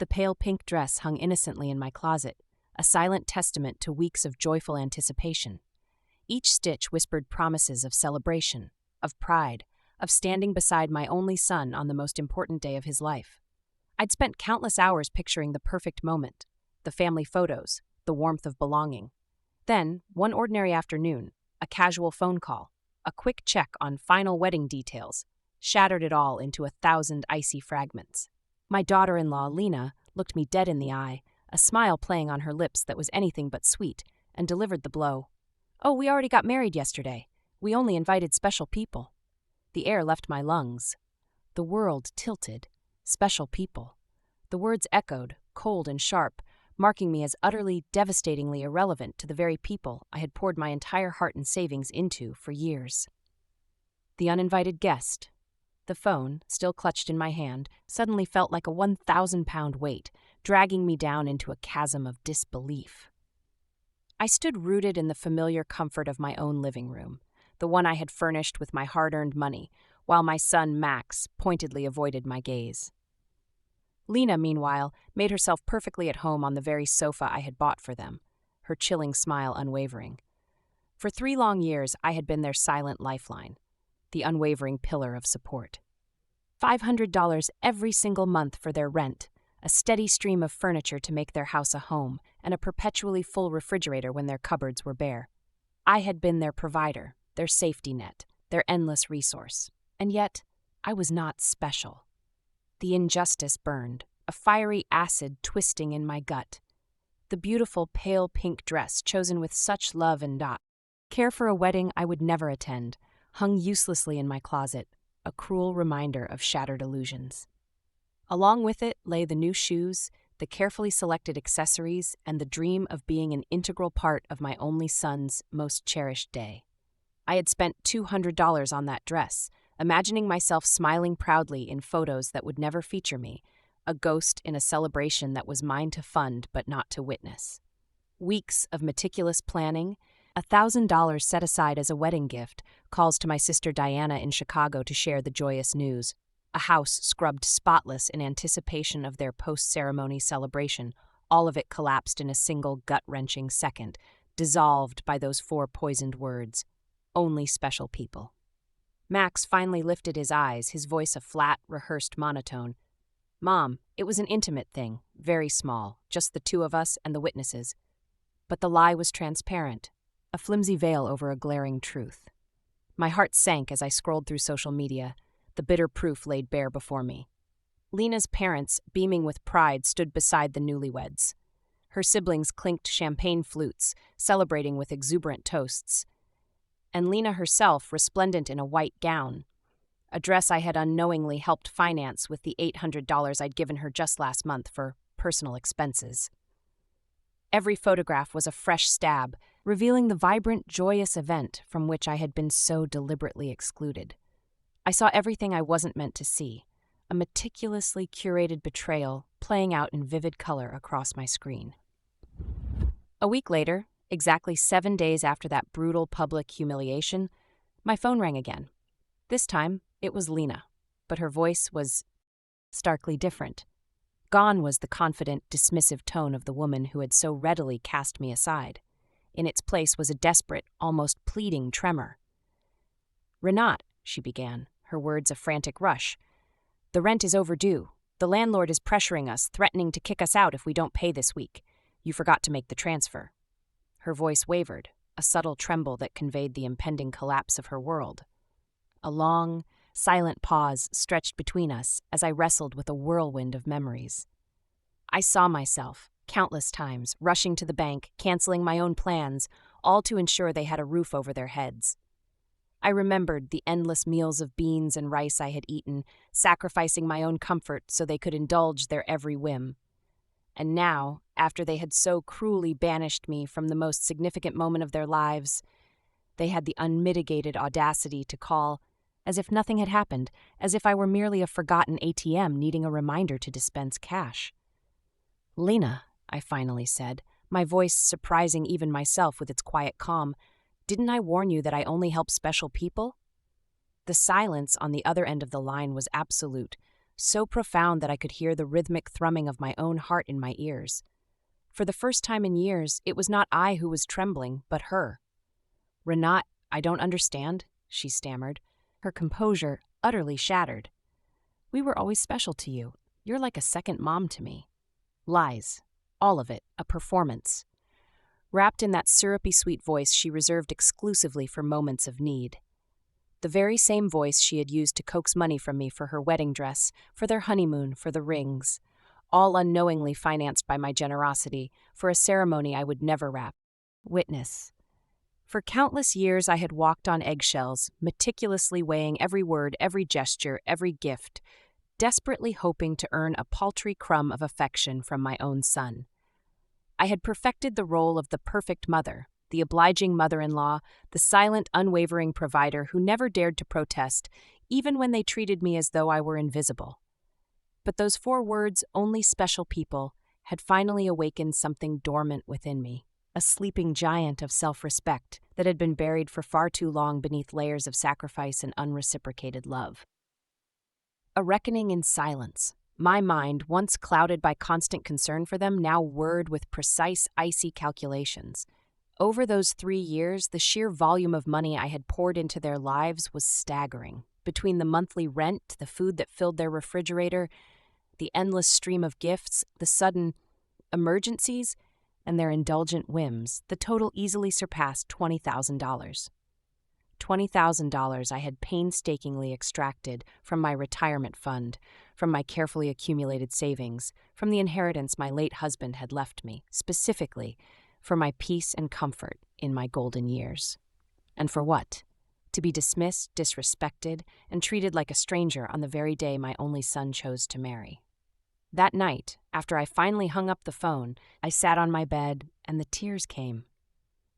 The pale pink dress hung innocently in my closet, a silent testament to weeks of joyful anticipation. Each stitch whispered promises of celebration, of pride, of standing beside my only son on the most important day of his life. I'd spent countless hours picturing the perfect moment, the family photos, the warmth of belonging. Then, one ordinary afternoon, a casual phone call, a quick check on final wedding details, shattered it all into 1,000 icy fragments. My daughter-in-law, Lena, looked me dead in the eye, a smile playing on her lips that was anything but sweet, and delivered the blow. "Oh, we already got married yesterday. We only invited special people." The air left my lungs. The world tilted. Special people. The words echoed, cold and sharp, marking me as utterly, devastatingly irrelevant to the very people I had poured my entire heart and savings into for years. The uninvited guest. The phone, still clutched in my hand, suddenly felt like a 1,000-pound weight, dragging me down into a chasm of disbelief. I stood rooted in the familiar comfort of my own living room, the one I had furnished with my hard-earned money, while my son Max pointedly avoided my gaze. Lena, meanwhile, made herself perfectly at home on the very sofa I had bought for them, her chilling smile unwavering. For 3 long years, I had been their silent lifeline, the unwavering pillar of support. $500 every single month for their rent, a steady stream of furniture to make their house a home, and a perpetually full refrigerator when their cupboards were bare. I had been their provider, their safety net, their endless resource. And yet, I was not special. The injustice burned, a fiery acid twisting in my gut. The beautiful pale pink dress chosen with such love and care for a wedding I would never attend, hung uselessly in my closet, a cruel reminder of shattered illusions. Along with it lay the new shoes, the carefully selected accessories, and the dream of being an integral part of my only son's most cherished day. I had spent $200 on that dress, imagining myself smiling proudly in photos that would never feature me, a ghost in a celebration that was mine to fund but not to witness. Weeks of meticulous planning, $1,000 set aside as a wedding gift, calls to my sister Diana in Chicago to share the joyous news, a house scrubbed spotless in anticipation of their post-ceremony celebration, all of it collapsed in a single gut-wrenching second, dissolved by those 4 poisoned words, "Only special people." Max finally lifted his eyes, his voice a flat, rehearsed monotone. "Mom, it was an intimate thing, very small, just the 2 of us and the witnesses." But the lie was transparent, a flimsy veil over a glaring truth. My heart sank as I scrolled through social media, the bitter proof laid bare before me. Lena's parents, beaming with pride, stood beside the newlyweds. Her siblings clinked champagne flutes, celebrating with exuberant toasts. And Lena herself, resplendent in a white gown, a dress I had unknowingly helped finance with the $800 I'd given her just last month for personal expenses. Every photograph was a fresh stab, revealing the vibrant, joyous event from which I had been so deliberately excluded. I saw everything I wasn't meant to see, a meticulously curated betrayal playing out in vivid color across my screen. A week later, exactly 7 days after that brutal public humiliation, my phone rang again. This time, it was Lena, but her voice was starkly different. Gone was the confident, dismissive tone of the woman who had so readily cast me aside. In its place was a desperate, almost pleading tremor. "Renat," she began, her words a frantic rush. "The rent is overdue. The landlord is pressuring us, threatening to kick us out if we don't pay this week. You forgot to make the transfer." Her voice wavered, a subtle tremble that conveyed the impending collapse of her world. A long, silent pause stretched between us as I wrestled with a whirlwind of memories. I saw myself, countless times, rushing to the bank, canceling my own plans, all to ensure they had a roof over their heads. I remembered the endless meals of beans and rice I had eaten, sacrificing my own comfort so they could indulge their every whim. And now, after they had so cruelly banished me from the most significant moment of their lives, they had the unmitigated audacity to call, as if nothing had happened, as if I were merely a forgotten ATM needing a reminder to dispense cash. "Lena," I finally said, my voice surprising even myself with its quiet calm, "didn't I warn you that I only help special people?" The silence on the other end of the line was absolute, so profound that I could hear the rhythmic thrumming of my own heart in my ears. For the first time in years, it was not I who was trembling, but her. "Renat, I don't understand," she stammered, her composure utterly shattered. "We were always special to you. You're like a second mom to me." Lies. All of it, a performance. Wrapped in that syrupy sweet voice she reserved exclusively for moments of need. The very same voice she had used to coax money from me for her wedding dress, for their honeymoon, for the rings. All unknowingly financed by my generosity, for a ceremony I would never witness. For countless years I had walked on eggshells, meticulously weighing every word, every gesture, every gift, desperately hoping to earn a paltry crumb of affection from my own son. I had perfected the role of the perfect mother, the obliging mother-in-law, the silent, unwavering provider who never dared to protest, even when they treated me as though I were invisible. But those 4 words, "only special people," had finally awakened something dormant within me, a sleeping giant of self-respect that had been buried for far too long beneath layers of sacrifice and unreciprocated love. A reckoning in silence. My mind, once clouded by constant concern for them, now whirred with precise, icy calculations. Over those 3 years, the sheer volume of money I had poured into their lives was staggering. Between the monthly rent, the food that filled their refrigerator, the endless stream of gifts, the sudden emergencies, and their indulgent whims, the total easily surpassed $20,000. $20,000 I had painstakingly extracted from my retirement fund, from my carefully accumulated savings, from the inheritance my late husband had left me, specifically for my peace and comfort in my golden years. And for what? To be dismissed, disrespected, and treated like a stranger on the very day my only son chose to marry. That night, after I finally hung up the phone, I sat on my bed and the tears came.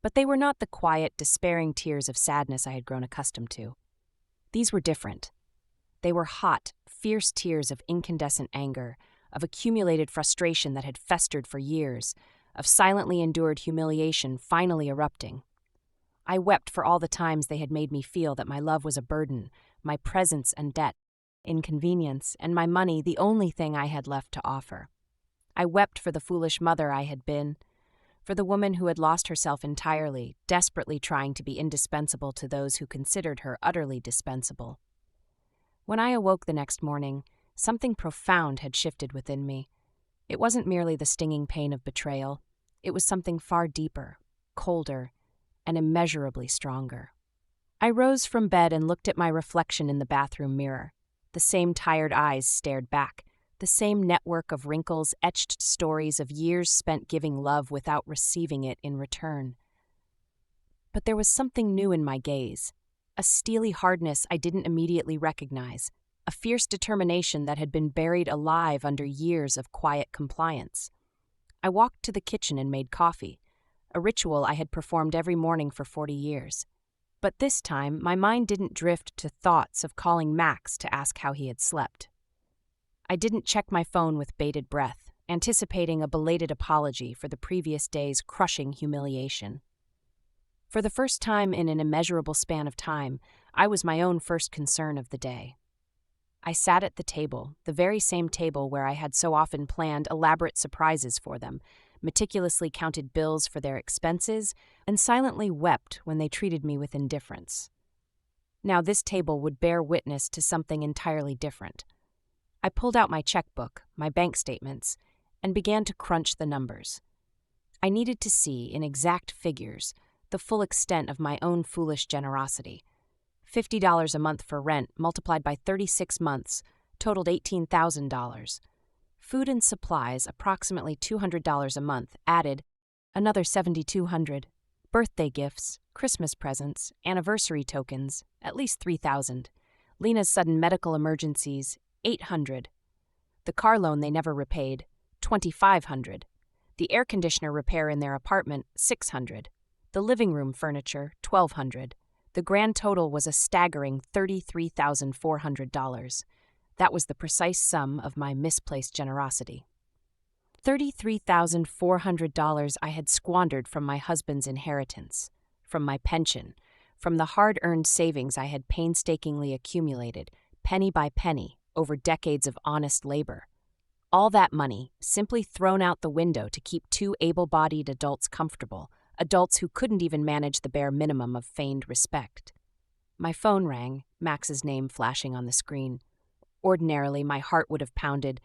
But they were not the quiet, despairing tears of sadness I had grown accustomed to. These were different. They were hot, fierce tears of incandescent anger, of accumulated frustration that had festered for years, of silently endured humiliation finally erupting. I wept for all the times they had made me feel that my love was a burden, my presence and debt, inconvenience, and my money the only thing I had left to offer. I wept for the foolish mother I had been, for the woman who had lost herself entirely, desperately trying to be indispensable to those who considered her utterly dispensable. When I awoke the next morning, something profound had shifted within me. It wasn't merely the stinging pain of betrayal. It was something far deeper, colder, and immeasurably stronger. I rose from bed and looked at my reflection in the bathroom mirror. The same tired eyes stared back. The same network of wrinkles etched stories of years spent giving love without receiving it in return. But there was something new in my gaze, a steely hardness I didn't immediately recognize, a fierce determination that had been buried alive under years of quiet compliance. I walked to the kitchen and made coffee, a ritual I had performed every morning for 40 years. But this time, my mind didn't drift to thoughts of calling Max to ask how he had slept. I didn't check my phone with bated breath, anticipating a belated apology for the previous day's crushing humiliation. For the first time in an immeasurable span of time, I was my own first concern of the day. I sat at the table, the very same table where I had so often planned elaborate surprises for them, meticulously counted bills for their expenses, and silently wept when they treated me with indifference. Now this table would bear witness to something entirely different. I pulled out my checkbook, my bank statements, and began to crunch the numbers. I needed to see, in exact figures, the full extent of my own foolish generosity. $50 a month for rent multiplied by 36 months totaled $18,000. Food and supplies, approximately $200 a month, added another $7,200. Birthday gifts, Christmas presents, anniversary tokens, at least $3,000. Lena's sudden medical emergencies, $800. The car loan they never repaid, $2,500. The air conditioner repair in their apartment, $600. The living room furniture, $1,200. The grand total was a staggering $33,400. That was the precise sum of my misplaced generosity. $33,400 I had squandered from my husband's inheritance, from my pension, from the hard-earned savings I had painstakingly accumulated, penny by penny, over decades of honest labor. All that money simply thrown out the window to keep two able-bodied adults comfortable, adults who couldn't even manage the bare minimum of feigned respect. My phone rang, Max's name flashing on the screen. Ordinarily, my heart would have pounded,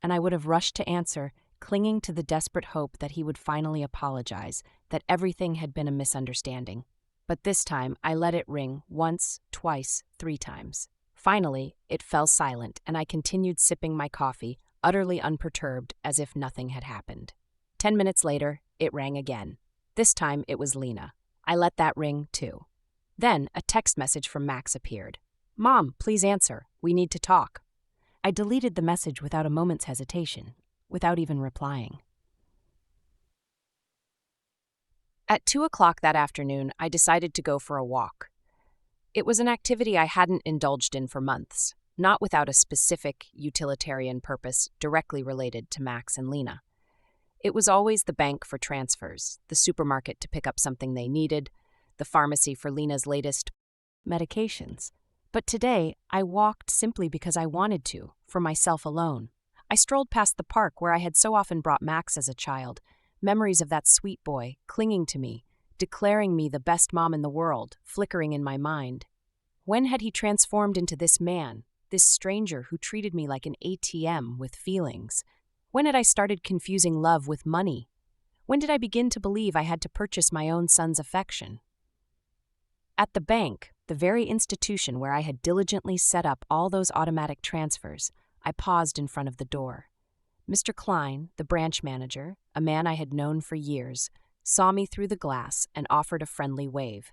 and I would have rushed to answer, clinging to the desperate hope that he would finally apologize, that everything had been a misunderstanding. But this time, I let it ring once, twice, 3 times. Finally, it fell silent, and I continued sipping my coffee, utterly unperturbed, as if nothing had happened. 10 minutes later, it rang again. This time, it was Lena. I let that ring, too. Then, a text message from Max appeared. "Mom, please answer. We need to talk." I deleted the message without a moment's hesitation, without even replying. At 2 o'clock that afternoon, I decided to go for a walk. It was an activity I hadn't indulged in for months, not without a specific, utilitarian purpose directly related to Max and Lena. It was always the bank for transfers, the supermarket to pick up something they needed, the pharmacy for Lena's latest medications. But today, I walked simply because I wanted to, for myself alone. I strolled past the park where I had so often brought Max as a child, memories of that sweet boy clinging to me, declaring me the best mom in the world, flickering in my mind. When had he transformed into this man, this stranger who treated me like an ATM with feelings? When had I started confusing love with money? When did I begin to believe I had to purchase my own son's affection? At the bank, the very institution where I had diligently set up all those automatic transfers, I paused in front of the door. Mr. Klein, the branch manager, a man I had known for years, saw me through the glass and offered a friendly wave.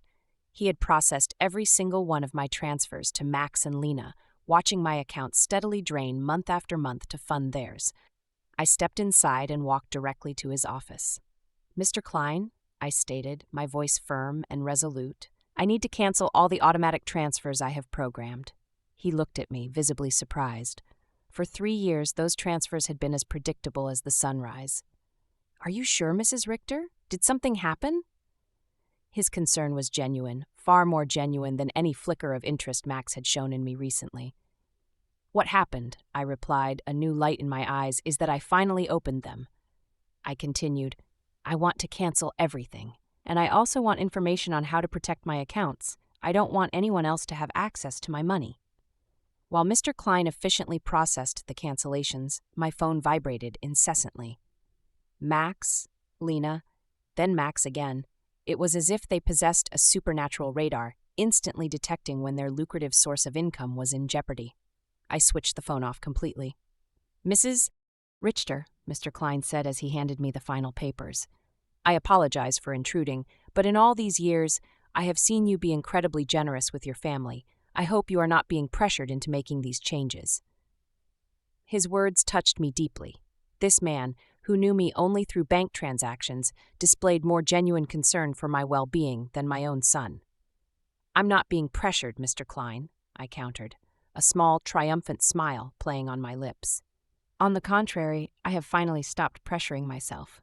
He had processed every single one of my transfers to Max and Lena, watching my account steadily drain month after month to fund theirs. I stepped inside and walked directly to his office. "Mr. Klein," I stated, my voice firm and resolute, "I need to cancel all the automatic transfers I have programmed." He looked at me, visibly surprised. For 3 years, those transfers had been as predictable as the sunrise. "Are you sure, Mrs. Richter? Did something happen?" His concern was genuine, far more genuine than any flicker of interest Max had shown in me recently. "What happened," I replied, a new light in my eyes, "is that I finally opened them." I continued, "I want to cancel everything, and I also want information on how to protect my accounts. I don't want anyone else to have access to my money." While Mr. Klein efficiently processed the cancellations, my phone vibrated incessantly. Max, Lena, then Max again. It was as if they possessed a supernatural radar, instantly detecting when their lucrative source of income was in jeopardy. I switched the phone off completely. "Mrs. Richter," Mr. Klein said as he handed me the final papers. "I apologize for intruding, but in all these years, I have seen you be incredibly generous with your family. I hope you are not being pressured into making these changes." His words touched me deeply. This man, who knew me only through bank transactions, displayed more genuine concern for my well-being than my own son. "I'm not being pressured, Mr. Klein," I countered, a small, triumphant smile playing on my lips. "On the contrary, I have finally stopped pressuring myself."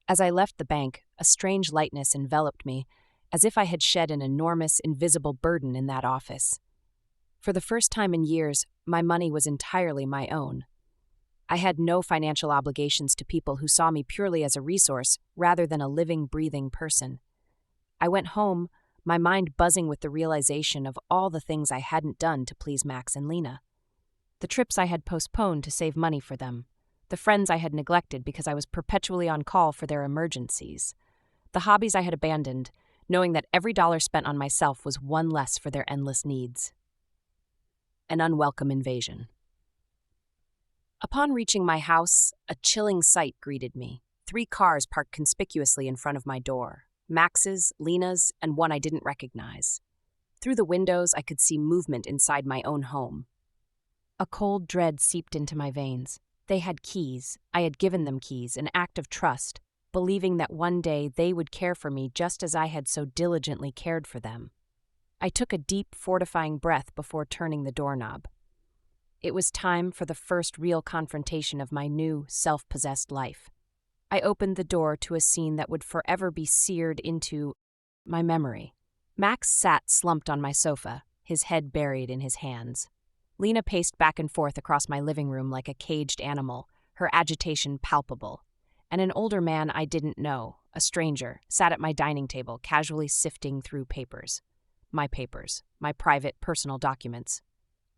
As I left the bank, a strange lightness enveloped me, as if I had shed an enormous, invisible burden in that office. For the first time in years, my money was entirely my own. I had no financial obligations to people who saw me purely as a resource rather than a living, breathing person. I went home, my mind buzzing with the realization of all the things I hadn't done to please Max and Lena. The trips I had postponed to save money for them. The friends I had neglected because I was perpetually on call for their emergencies. The hobbies I had abandoned, knowing that every dollar spent on myself was one less for their endless needs. An unwelcome invasion. Upon reaching my house, a chilling sight greeted me. 3 cars parked conspicuously in front of my door. Max's, Lena's, and one I didn't recognize. Through the windows, I could see movement inside my own home. A cold dread seeped into my veins. They had keys. I had given them keys, an act of trust, believing that one day they would care for me just as I had so diligently cared for them. I took a deep, fortifying breath before turning the doorknob. It was time for the first real confrontation of my new, self-possessed life. I opened the door to a scene that would forever be seared into my memory. Max sat slumped on my sofa, his head buried in his hands. Lena paced back and forth across my living room like a caged animal, her agitation palpable. And an older man I didn't know, a stranger, sat at my dining table, casually sifting through papers. My private, personal documents.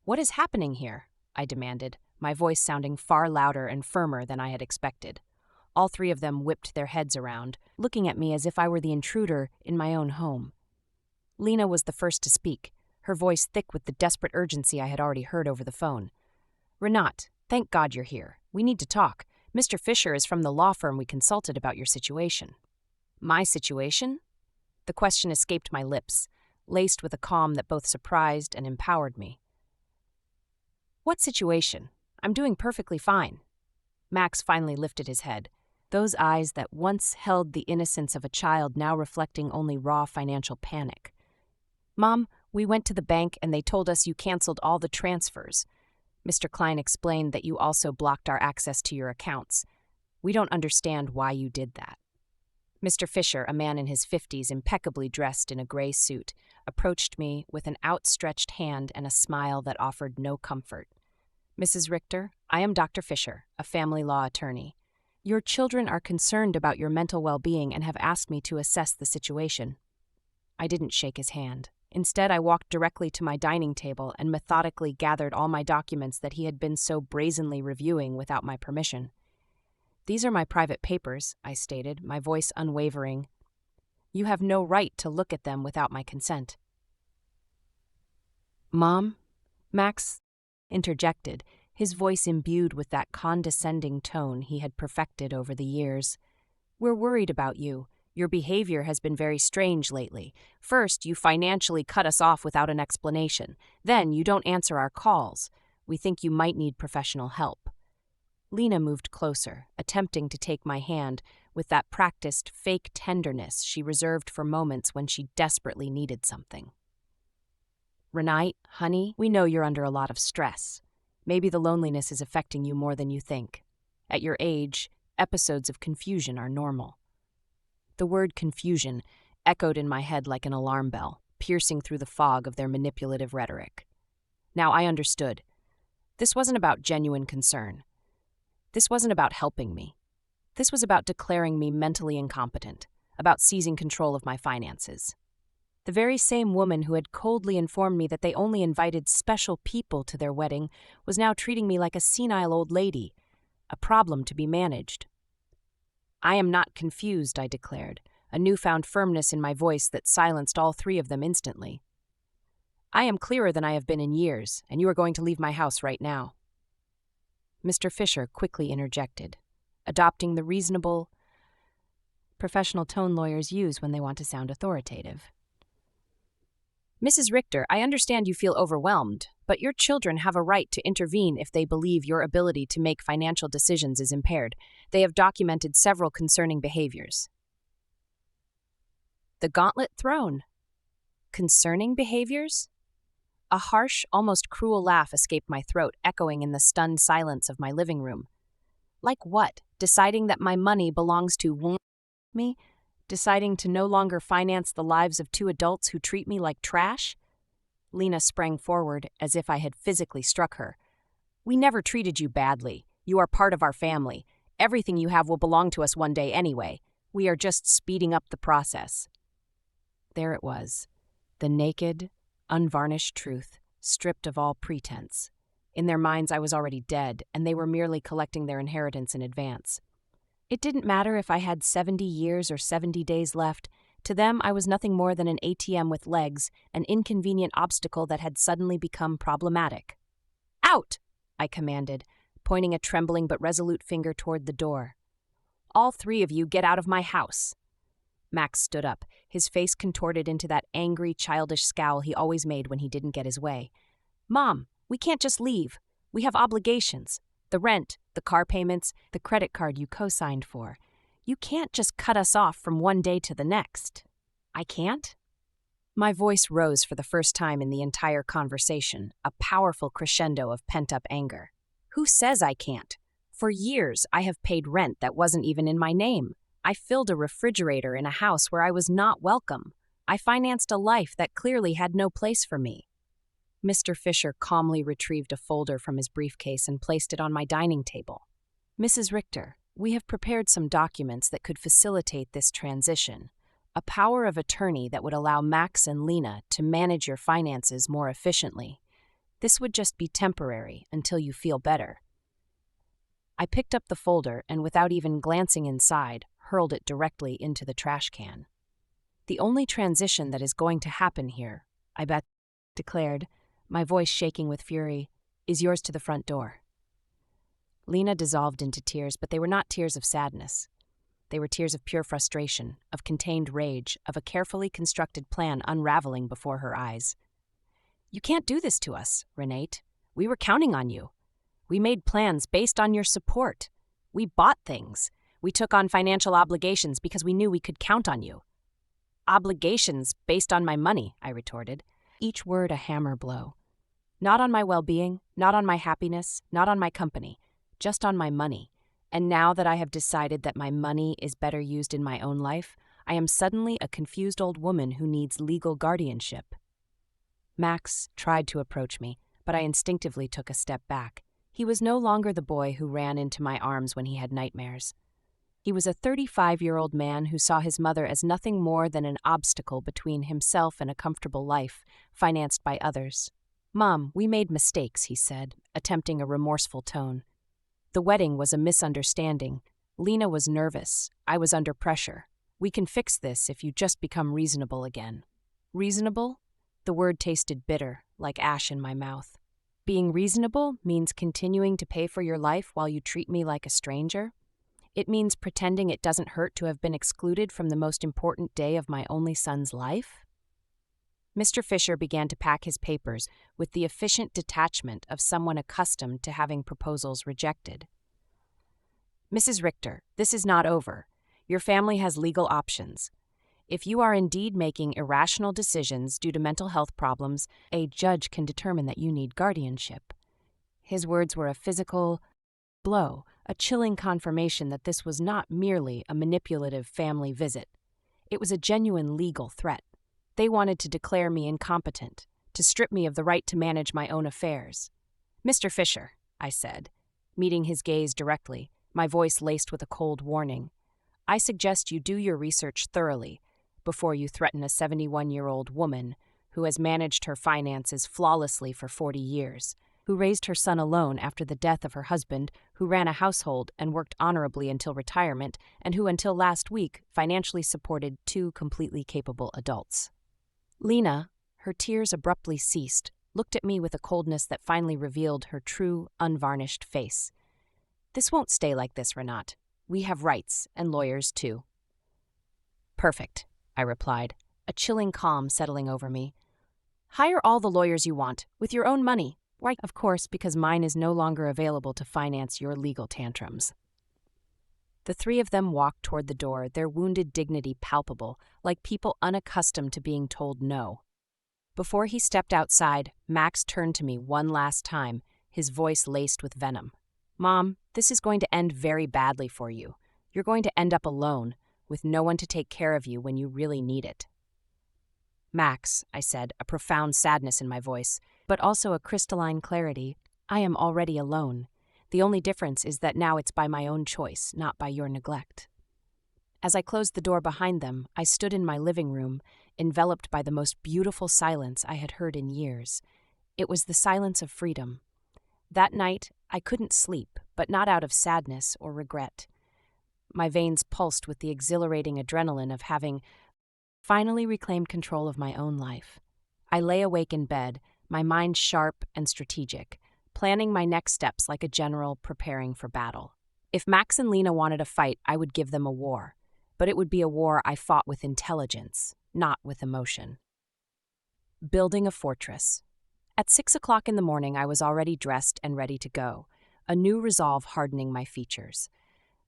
"What is happening here?" I demanded, my voice sounding far louder and firmer than I had expected. All three of them whipped their heads around, looking at me as if I were the intruder in my own home. Lena was the first to speak, her voice thick with the desperate urgency I had already heard over the phone. "Renat, thank God you're here. We need to talk. Mr. Fisher is from the law firm we consulted about your situation." "My situation?" The question escaped my lips, laced with a calm that both surprised and empowered me. "What situation? I'm doing perfectly fine." Max finally lifted his head, those eyes that once held the innocence of a child now reflecting only raw financial panic. "Mom, we went to the bank and they told us you canceled all the transfers. Mr. Klein explained that you also blocked our access to your accounts. We don't understand why you did that." Mr. Fisher, a man in his 50s, impeccably dressed in a gray suit, approached me with an outstretched hand and a smile that offered no comfort. "Mrs. Richter, I am Dr. Fisher, a family law attorney. Your children are concerned about your mental well-being and have asked me to assess the situation." I didn't shake his hand. Instead, I walked directly to my dining table and methodically gathered all my documents that he had been so brazenly reviewing without my permission. "These are my private papers," I stated, my voice unwavering. "You have no right to look at them without my consent." "Mom?" Max interjected, his voice imbued with that condescending tone he had perfected over the years. "We're worried about you. Your behavior has been very strange lately. First, you financially cut us off without an explanation. Then, you don't answer our calls. We think you might need professional help." Lena moved closer, attempting to take my hand with that practiced fake tenderness she reserved for moments when she desperately needed something. "Renat, honey, we know you're under a lot of stress. Maybe the loneliness is affecting you more than you think. At your age, episodes of confusion are normal." The word confusion echoed in my head like an alarm bell, piercing through the fog of their manipulative rhetoric. Now I understood. This wasn't about genuine concern. This wasn't about helping me. This was about declaring me mentally incompetent, about seizing control of my finances. The very same woman who had coldly informed me that they only invited special people to their wedding was now treating me like a senile old lady, a problem to be managed. "I am not confused," I declared, a newfound firmness in my voice that silenced all three of them instantly. "I am clearer than I have been in years, and you are going to leave my house right now." Mr. Fisher quickly interjected, adopting the reasonable, professional tone lawyers use when they want to sound authoritative. "Mrs. Richter, I understand you feel overwhelmed, but your children have a right to intervene if they believe your ability to make financial decisions is impaired. They have documented several concerning behaviors." The gauntlet thrown. Concerning behaviors? A harsh, almost cruel laugh escaped my throat, echoing in the stunned silence of my living room. "Like what? Deciding that my money belongs to me? Deciding to no longer finance the lives of two adults who treat me like trash?" Lena sprang forward as if I had physically struck her. "We never treated you badly. You are part of our family. Everything you have will belong to us one day anyway. We are just speeding up the process." There it was, the naked, unvarnished truth, stripped of all pretense. In their minds, I was already dead, and they were merely collecting their inheritance in advance. It didn't matter if I had 70 years or 70 days left. To them, I was nothing more than an ATM with legs, an inconvenient obstacle that had suddenly become problematic. "Out!" I commanded, pointing a trembling but resolute finger toward the door. "All three of you get out of my house." Max stood up, his face contorted into that angry, childish scowl he always made when he didn't get his way. "Mom, we can't just leave. We have obligations. The rent, the car payments, the credit card you co-signed for. You can't just cut us off from one day to the next." "I can't?" My voice rose for the first time in the entire conversation, a powerful crescendo of pent-up anger. "Who says I can't? For years, I have paid rent that wasn't even in my name. I filled a refrigerator in a house where I was not welcome. I financed a life that clearly had no place for me." Mr. Fisher calmly retrieved a folder from his briefcase and placed it on my dining table. Mrs. Richter, we have prepared some documents that could facilitate this transition. A power of attorney that would allow Max and Lena to manage your finances more efficiently. This would just be temporary until you feel better. I picked up the folder and, without even glancing inside, hurled it directly into the trash can. The only transition that is going to happen here, I declared, my voice shaking with fury, is yours to the front door. Lena dissolved into tears, but they were not tears of sadness. They were tears of pure frustration, of contained rage, of a carefully constructed plan unraveling before her eyes. You can't do this to us, Renate. We were counting on you. We made plans based on your support. We bought things. We took on financial obligations because we knew we could count on you. Obligations based on my money, I retorted, each word a hammer blow. Not on my well-being, not on my happiness, not on my company, just on my money. And now that I have decided that my money is better used in my own life, I am suddenly a confused old woman who needs legal guardianship. Max tried to approach me, but I instinctively took a step back. He was no longer the boy who ran into my arms when he had nightmares. He was a 35-year-old man who saw his mother as nothing more than an obstacle between himself and a comfortable life, financed by others. Mom, we made mistakes, he said, attempting a remorseful tone. The wedding was a misunderstanding. Lena was nervous. I was under pressure. We can fix this if you just become reasonable again. Reasonable? The word tasted bitter, like ash in my mouth. Being reasonable means continuing to pay for your life while you treat me like a stranger? It means pretending it doesn't hurt to have been excluded from the most important day of my only son's life? Mr. Fisher began to pack his papers with the efficient detachment of someone accustomed to having proposals rejected. Mrs. Richter, this is not over. Your family has legal options. If you are indeed making irrational decisions due to mental health problems, a judge can determine that you need guardianship. His words were a physical blow, a chilling confirmation that this was not merely a manipulative family visit. It was a genuine legal threat. They wanted to declare me incompetent, to strip me of the right to manage my own affairs. Mr. Fisher, I said, meeting his gaze directly, my voice laced with a cold warning, I suggest you do your research thoroughly before you threaten a 71-year-old woman who has managed her finances flawlessly for 40 years, who raised her son alone after the death of her husband, who ran a household and worked honorably until retirement, and who until last week financially supported 2 completely capable adults. Lena, her tears abruptly ceased, looked at me with a coldness that finally revealed her true, unvarnished face. This won't stay like this, Renate. We have rights, and lawyers too. Perfect, I replied, a chilling calm settling over me. Hire all the lawyers you want, with your own money. Why, of course, because mine is no longer available to finance your legal tantrums. The 3 of them walked toward the door, their wounded dignity palpable, like people unaccustomed to being told no. Before he stepped outside, Max turned to me one last time, his voice laced with venom. Mom, this is going to end very badly for you. You're going to end up alone, with no one to take care of you when you really need it. Max, I said, a profound sadness in my voice, but also a crystalline clarity. I am already alone. The only difference is that now it's by my own choice, not by your neglect. As I closed the door behind them, I stood in my living room, enveloped by the most beautiful silence I had heard in years. It was the silence of freedom. That night, I couldn't sleep, but not out of sadness or regret. My veins pulsed with the exhilarating adrenaline of having finally reclaimed control of my own life. I lay awake in bed, my mind sharp and strategic, planning my next steps like a general preparing for battle. If Max and Lena wanted a fight, I would give them a war, but it would be a war I fought with intelligence, not with emotion. Building a fortress. At 6 o'clock in the morning, I was already dressed and ready to go, a new resolve hardening my features.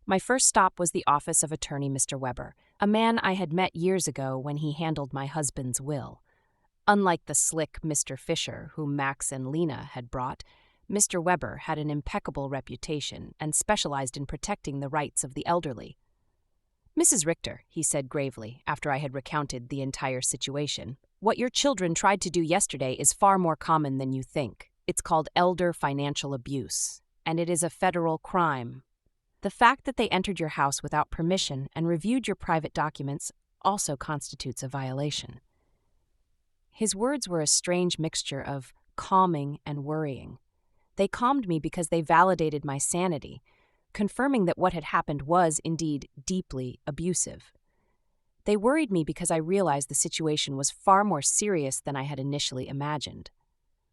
My first stop was the office of attorney Mr. Weber, a man I had met years ago when he handled my husband's will. Unlike the slick Mr. Fisher, whom Max and Lena had brought, Mr. Weber had an impeccable reputation and specialized in protecting the rights of the elderly. Mrs. Richter, he said gravely, after I had recounted the entire situation, What your children tried to do yesterday is far more common than you think. It's called elder financial abuse, and it is a federal crime. The fact that they entered your house without permission and reviewed your private documents also constitutes a violation." His words were a strange mixture of calming and worrying. They calmed me because they validated my sanity, confirming that what had happened was, indeed, deeply abusive. They worried me because I realized the situation was far more serious than I had initially imagined.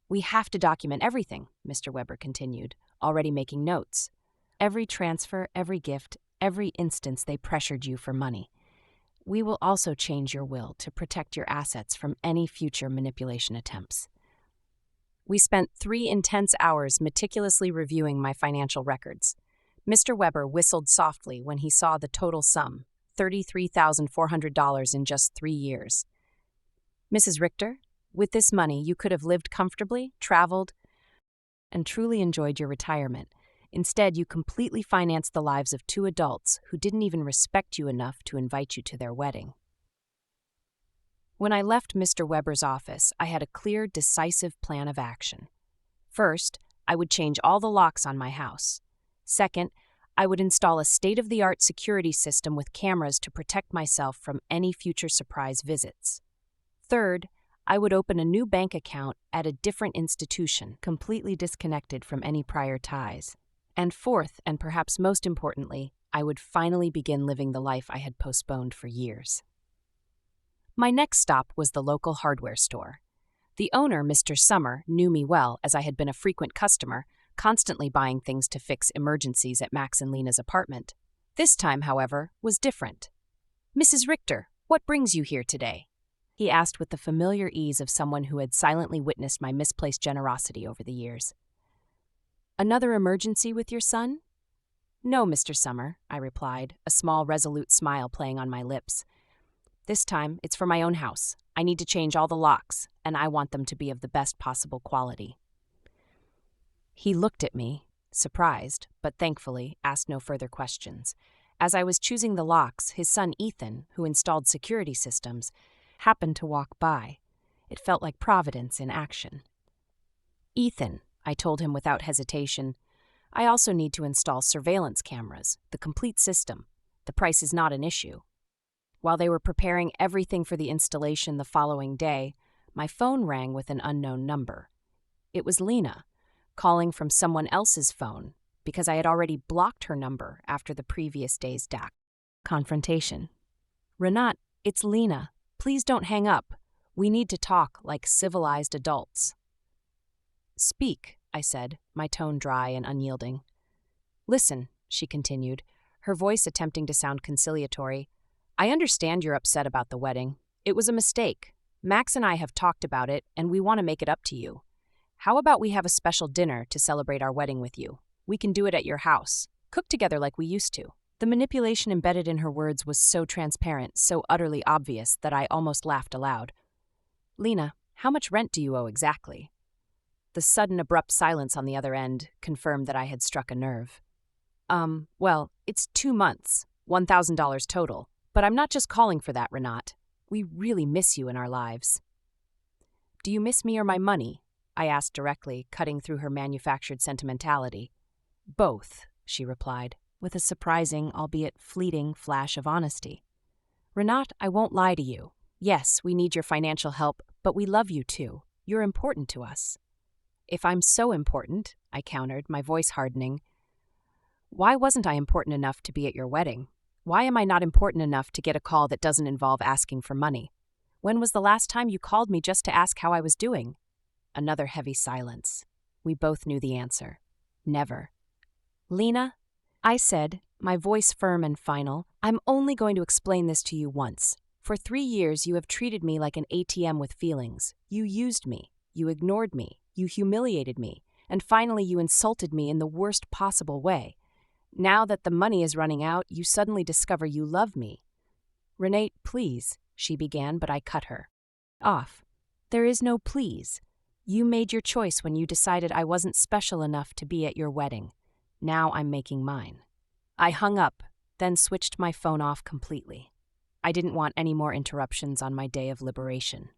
"We have to document everything," Mr. Weber continued, already making notes. "Every transfer, every gift, every instance they pressured you for money. We will also change your will to protect your assets from any future manipulation attempts." We spent 3 intense hours meticulously reviewing my financial records. Mr. Weber whistled softly when he saw the total sum, $33,400 in just 3 years. "Mrs. Richter, with this money you could have lived comfortably, traveled, and truly enjoyed your retirement. Instead, you completely financed the lives of 2 adults who didn't even respect you enough to invite you to their wedding." When I left Mr. Weber's office, I had a clear, decisive plan of action. First, I would change all the locks on my house. Second, I would install a state-of-the-art security system with cameras to protect myself from any future surprise visits. Third, I would open a new bank account at a different institution, completely disconnected from any prior ties. And fourth, and perhaps most importantly, I would finally begin living the life I had postponed for years. My next stop was the local hardware store. The owner, Mr. Summer, knew me well as I had been a frequent customer, constantly buying things to fix emergencies at Max and Lena's apartment. This time, however, was different. "Mrs. Richter, what brings you here today?" he asked with the familiar ease of someone who had silently witnessed my misplaced generosity over the years. "Another emergency with your son?" "No, Mr. Summer," I replied, a small, resolute smile playing on my lips. "This time, it's for my own house. I need to change all the locks, and I want them to be of the best possible quality." He looked at me, surprised, but thankfully asked no further questions. As I was choosing the locks, his son Ethan, who installed security systems, happened to walk by. It felt like Providence in action. "Ethan," I told him without hesitation, "I also need to install surveillance cameras, the complete system. The price is not an issue." While they were preparing everything for the installation the following day, my phone rang with an unknown number. It was Lena, calling from someone else's phone because I had already blocked her number after the previous day's confrontation. "Renat, it's Lena. Please don't hang up. We need to talk like civilized adults." "Speak," I said, my tone dry and unyielding. "Listen," she continued, her voice attempting to sound conciliatory. "I understand you're upset about the wedding. It was a mistake. Max and I have talked about it, and we want to make it up to you. How about we have a special dinner to celebrate our wedding with you? We can do it at your house, cook together like we used to." The manipulation embedded in her words was so transparent, so utterly obvious, that I almost laughed aloud. "Lena, how much rent do you owe exactly?" The sudden, abrupt silence on the other end confirmed that I had struck a nerve. Well, it's 2 months, $1,000 total. But I'm not just calling for that, Renat. We really miss you in our lives." "Do you miss me or my money?" I asked directly, cutting through her manufactured sentimentality. "Both," she replied, with a surprising, albeit fleeting, flash of honesty. "Renat, I won't lie to you. Yes, we need your financial help, but we love you too. You're important to us." "If I'm so important," I countered, my voice hardening, "why wasn't I important enough to be at your wedding? Why am I not important enough to get a call that doesn't involve asking for money? When was the last time you called me just to ask how I was doing?" Another heavy silence. We both knew the answer. Never. "Lena," I said, my voice firm and final, "I'm only going to explain this to you once. For 3 years you have treated me like an ATM with feelings. You used me. You ignored me. You humiliated me. And finally you insulted me in the worst possible way. Now that the money is running out, you suddenly discover you love me." "Renate, please," she began, but I cut her off. "There is no please. You made your choice when you decided I wasn't special enough to be at your wedding. Now I'm making mine." I hung up, then switched my phone off completely. I didn't want any more interruptions on my day of liberation.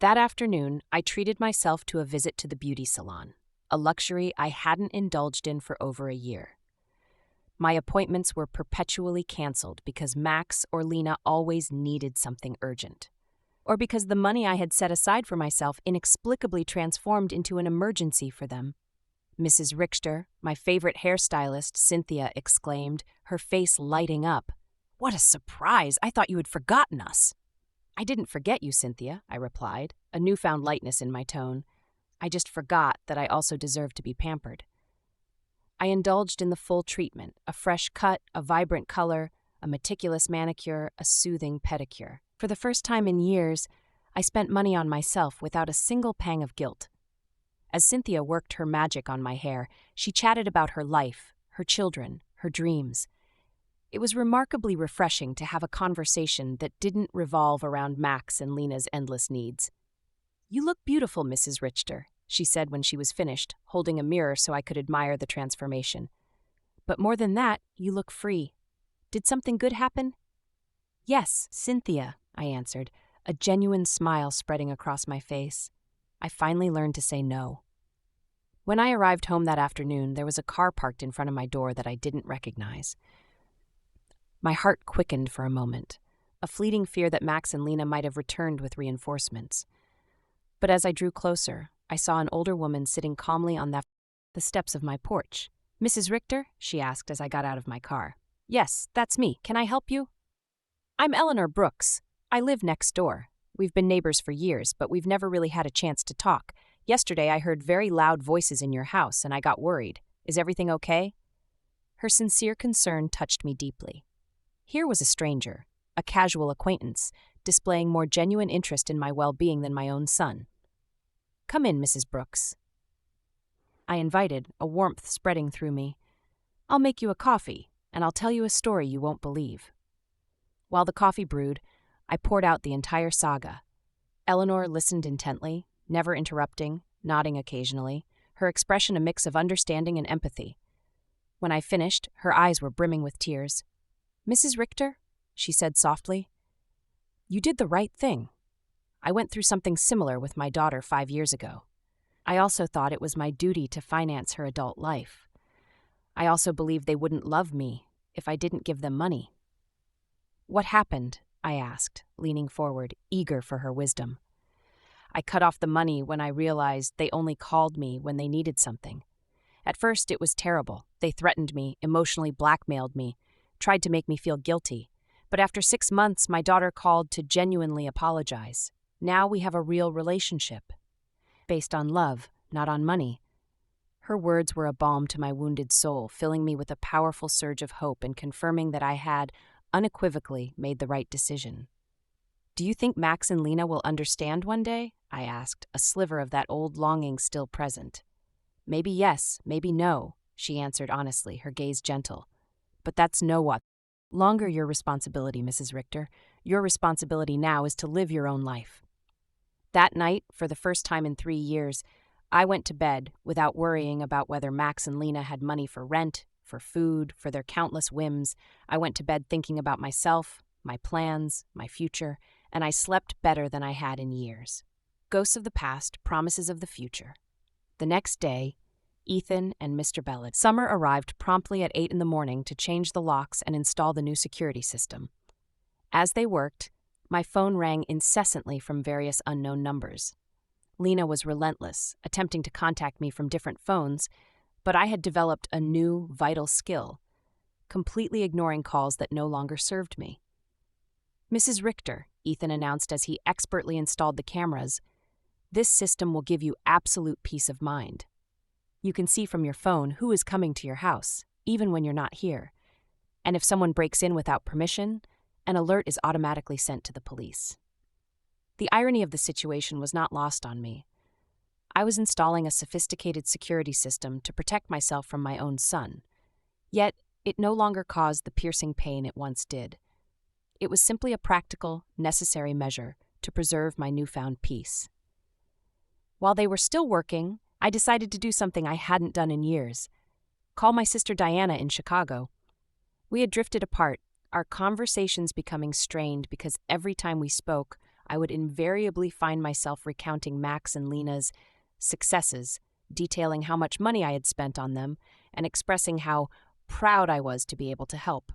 That afternoon, I treated myself to a visit to the beauty salon, a luxury I hadn't indulged in for over a year. My appointments were perpetually canceled because Max or Lena always needed something urgent, or because the money I had set aside for myself inexplicably transformed into an emergency for them. Mrs. Richter, my favorite hairstylist, Cynthia, exclaimed, her face lighting up. "What a surprise! I thought you had forgotten us." "I didn't forget you, Cynthia," I replied, a newfound lightness in my tone. "I just forgot that I also deserve to be pampered." I indulged in the full treatment, a fresh cut, a vibrant color, a meticulous manicure, a soothing pedicure. For the first time in years, I spent money on myself without a single pang of guilt. As Cynthia worked her magic on my hair, she chatted about her life, her children, her dreams. It was remarkably refreshing to have a conversation that didn't revolve around Max and Lena's endless needs. "You look beautiful, Mrs. Richter," she said when she was finished, holding a mirror so I could admire the transformation. "But more than that, you look free. Did something good happen?" "Yes, Cynthia," I answered, a genuine smile spreading across my face. I finally learned to say no. When I arrived home that afternoon, there was a car parked in front of my door that I didn't recognize. My heart quickened for a moment, a fleeting fear that Max and Lena might have returned with reinforcements. But as I drew closer, I saw an older woman sitting calmly on the steps of my porch. "Mrs. Richter?" she asked as I got out of my car. "Yes, that's me. Can I help you?" "I'm Eleanor Brooks. I live next door. We've been neighbors for years, but we've never really had a chance to talk. Yesterday I heard very loud voices in your house, and I got worried. Is everything okay?" Her sincere concern touched me deeply. Here was a stranger, a casual acquaintance, displaying more genuine interest in my well-being than my own son. "Come in, Mrs. Brooks," I invited, a warmth spreading through me. "I'll make you a coffee, and I'll tell you a story you won't believe." While the coffee brewed, I poured out the entire saga. Eleanor listened intently, never interrupting, nodding occasionally, her expression a mix of understanding and empathy. When I finished, her eyes were brimming with tears. "Mrs. Richter," she said softly, "you did the right thing. I went through something similar with my daughter 5 years ago. I also thought it was my duty to finance her adult life. I also believed they wouldn't love me if I didn't give them money." "What happened?" I asked, leaning forward, eager for her wisdom. "I cut off the money when I realized they only called me when they needed something. At first, it was terrible. They threatened me, emotionally blackmailed me, tried to make me feel guilty. But after 6 months, my daughter called to genuinely apologize. Now we have a real relationship, based on love, not on money." Her words were a balm to my wounded soul, filling me with a powerful surge of hope and confirming that I had, unequivocally, made the right decision. "Do you think Max and Lena will understand one day?" I asked, a sliver of that old longing still present. "Maybe yes, maybe no," she answered honestly, her gaze gentle. "But that's no longer your responsibility, Mrs. Richter. Your responsibility now is to live your own life." That night, for the first time in 3 years, I went to bed without worrying about whether Max and Lena had money for rent, for food, for their countless whims. I went to bed thinking about myself, my plans, my future, and I slept better than I had in years. Ghosts of the past, promises of the future. The next day, Ethan and Mr. Bellet. Summer arrived promptly at 8 in the morning to change the locks and install the new security system. As they worked, my phone rang incessantly from various unknown numbers. Lena was relentless, attempting to contact me from different phones, but I had developed a new, vital skill, completely ignoring calls that no longer served me. "Mrs. Richter," Ethan announced as he expertly installed the cameras, "this system will give you absolute peace of mind. You can see from your phone who is coming to your house, even when you're not here. And if someone breaks in without permission, an alert is automatically sent to the police." The irony of the situation was not lost on me. I was installing a sophisticated security system to protect myself from my own son. Yet, it no longer caused the piercing pain it once did. It was simply a practical, necessary measure to preserve my newfound peace. While they were still working, I decided to do something I hadn't done in years: call my sister Diana in Chicago. We had drifted apart, our conversations becoming strained because every time we spoke, I would invariably find myself recounting Max and Lena's successes, detailing how much money I had spent on them, and expressing how proud I was to be able to help.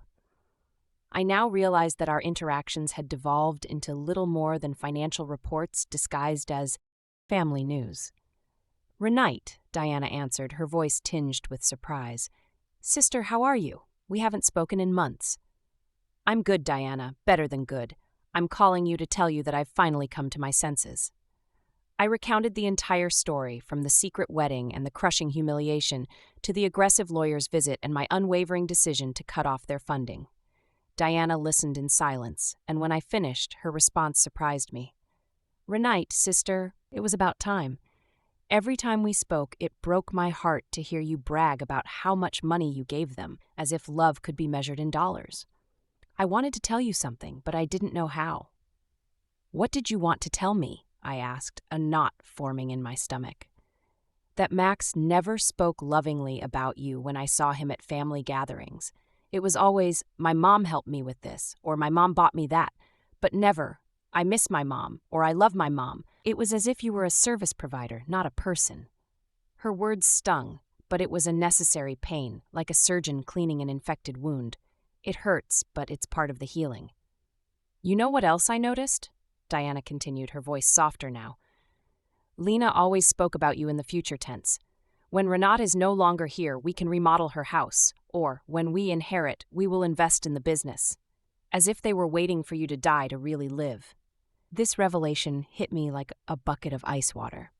I now realized that our interactions had devolved into little more than financial reports disguised as family news. "Renite," Diana answered, her voice tinged with surprise. "Sister, how are you? We haven't spoken in months." "I'm good, Diana, better than good. I'm calling you to tell you that I've finally come to my senses." I recounted the entire story, from the secret wedding and the crushing humiliation to the aggressive lawyer's visit and my unwavering decision to cut off their funding. Diana listened in silence, and when I finished, her response surprised me. "Renite, sister, it was about time. Every time we spoke, it broke my heart to hear you brag about how much money you gave them, as if love could be measured in dollars. I wanted to tell you something, but I didn't know how." "What did you want to tell me?" I asked, a knot forming in my stomach. "That Max never spoke lovingly about you when I saw him at family gatherings. It was always, 'My mom helped me with this,' or 'My mom bought me that,' but never, 'I miss my mom,' or 'I love my mom.' It was as if you were a service provider, not a person." Her words stung, but it was a necessary pain, like a surgeon cleaning an infected wound. It hurts, but it's part of the healing. "You know what else I noticed?" Diana continued, her voice softer now. "Lena always spoke about you in the future tense. When Renate is no longer here, we can remodel her house, or, when we inherit, we will invest in the business. As if they were waiting for you to die to really live." This revelation hit me like a bucket of ice water.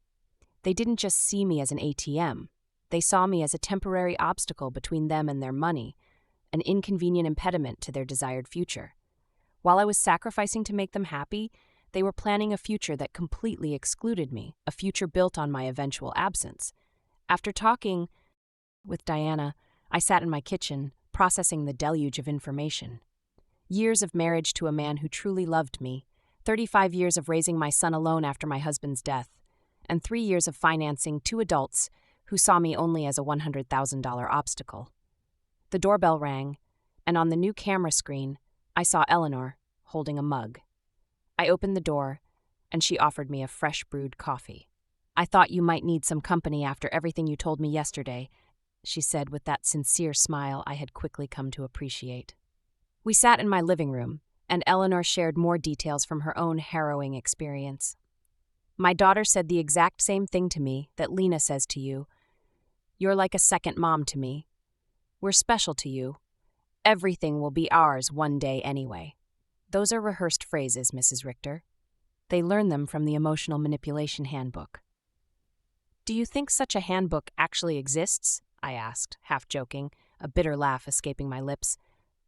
They didn't just see me as an ATM. They saw me as a temporary obstacle between them and their money, an inconvenient impediment to their desired future. While I was sacrificing to make them happy, they were planning a future that completely excluded me, a future built on my eventual absence. After talking with Diana, I sat in my kitchen, processing the deluge of information. Years of marriage to a man who truly loved me, 35 years of raising my son alone after my husband's death, and 3 years of financing 2 adults who saw me only as a $100,000 obstacle. The doorbell rang, and on the new camera screen, I saw Eleanor holding a mug. I opened the door, and she offered me a fresh brewed coffee. "I thought you might need some company after everything you told me yesterday," she said with that sincere smile I had quickly come to appreciate. We sat in my living room, and Eleanor shared more details from her own harrowing experience. "My daughter said the exact same thing to me that Lena says to you. You're like a second mom to me. We're special to you. Everything will be ours one day anyway." Those are rehearsed phrases, Mrs. Richter. They learn them from the Emotional Manipulation Handbook. "Do you think such a handbook actually exists?" I asked, half joking, a bitter laugh escaping my lips.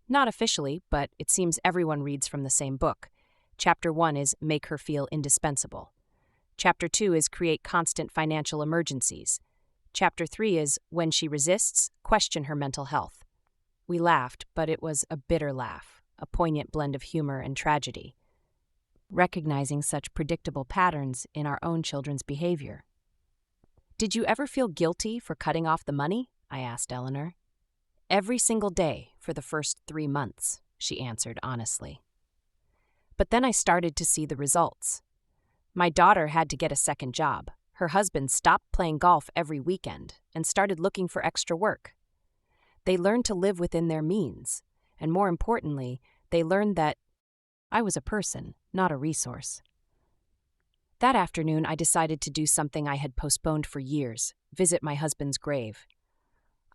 "Not officially, but it seems everyone reads from the same book. Chapter 1 is Make Her Feel Indispensable. Chapter 2 is Create Constant Financial Emergencies. Chapter 3 is When She Resists, Question Her Mental Health." We laughed, but it was a bitter laugh, a poignant blend of humor and tragedy, recognizing such predictable patterns in our own children's behavior. "Did you ever feel guilty for cutting off the money?" I asked Eleanor. "Every single day for the first 3 months," she answered honestly. But then I started to see the results. My daughter had to get a second job. Her husband stopped playing golf every weekend and started looking for extra work. They learned to live within their means, and more importantly, they learned that I was a person, not a resource. That afternoon, I decided to do something I had postponed for years: visit my husband's grave.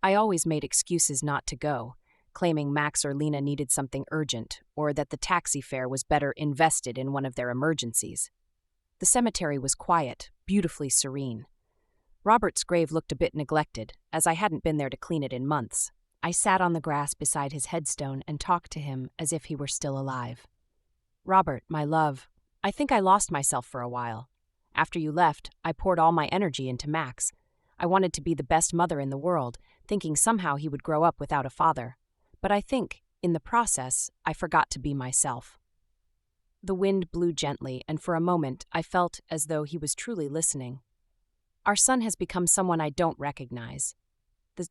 I always made excuses not to go, claiming Max or Lena needed something urgent, or that the taxi fare was better invested in one of their emergencies. The cemetery was quiet, beautifully serene. Robert's grave looked a bit neglected, as I hadn't been there to clean it in months. I sat on the grass beside his headstone and talked to him as if he were still alive. "Robert, my love, I think I lost myself for a while. After you left, I poured all my energy into Max. I wanted to be the best mother in the world, thinking somehow he would grow up without a father. But I think, in the process, I forgot to be myself." The wind blew gently, and for a moment I felt as though he was truly listening. "Our son has become someone I don't recognize.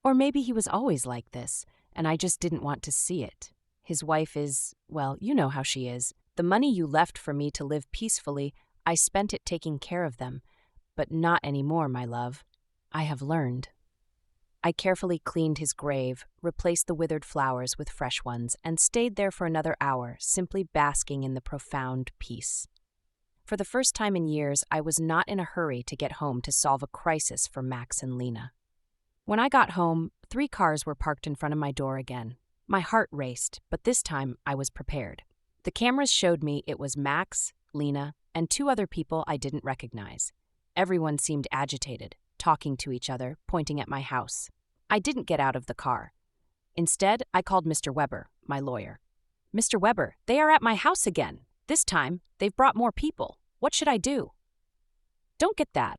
Or maybe he was always like this, and I just didn't want to see it. His wife is, well, you know how she is. The money you left for me to live peacefully, I spent it taking care of them. But not anymore, my love. I have learned. I carefully cleaned his grave, replaced the withered flowers with fresh ones, and stayed there for another hour, simply basking in the profound peace. For the first time in years, I was not in a hurry to get home to solve a crisis for Max and Lena. When I got home, 3 cars were parked in front of my door again. My heart raced, but this time I was prepared. The cameras showed me it was Max, Lena, and 2 other people I didn't recognize. Everyone seemed agitated, talking to each other, pointing at my house. I didn't get out of the car. Instead, I called Mr. Weber, my lawyer. Mr. Weber, they are at my house again. This time, they've brought more people. What should I do? Don't get that